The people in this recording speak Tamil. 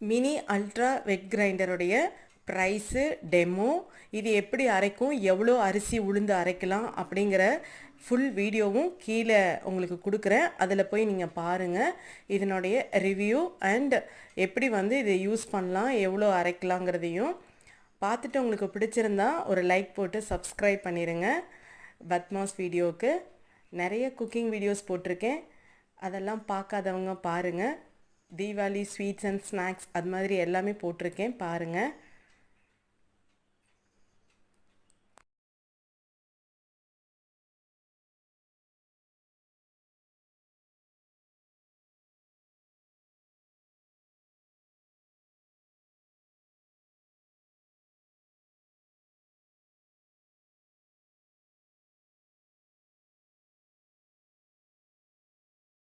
மினி அல்ட்ரா வெட் கிரைண்டருடைய ப்ரைஸு, டெமோ, இது எப்படி அரைக்கும், எவ்வளோ அரிசி உளுந்து அரைக்கலாம் அப்படிங்கிற ஃபுல் வீடியோவும் கீழே உங்களுக்கு கொடுக்குறேன். அதில் போய் நீங்கள் பாருங்கள். இதனுடைய ரிவ்யூ அண்ட் எப்படி வந்து இதை யூஸ் பண்ணலாம், எவ்வளோ அரைக்கலாங்கிறதையும் பார்த்துட்டு உங்களுக்கு பிடிச்சிருந்தா ஒரு லைக் போட்டு சப்ஸ்கிரைப் பண்ணிடுங்க. பத்மாஸ் வீடியோவுக்கு நிறைய குக்கிங் வீடியோஸ் போட்டிருக்கேன், அதெல்லாம் பார்க்காதவங்க பாருங்கள். தீபாவளி ஸ்வீட்ஸ் அண்ட் ஸ்நாக்ஸ் அது மாதிரி எல்லாமே போட்டிருக்கேன், பாருங்கள்.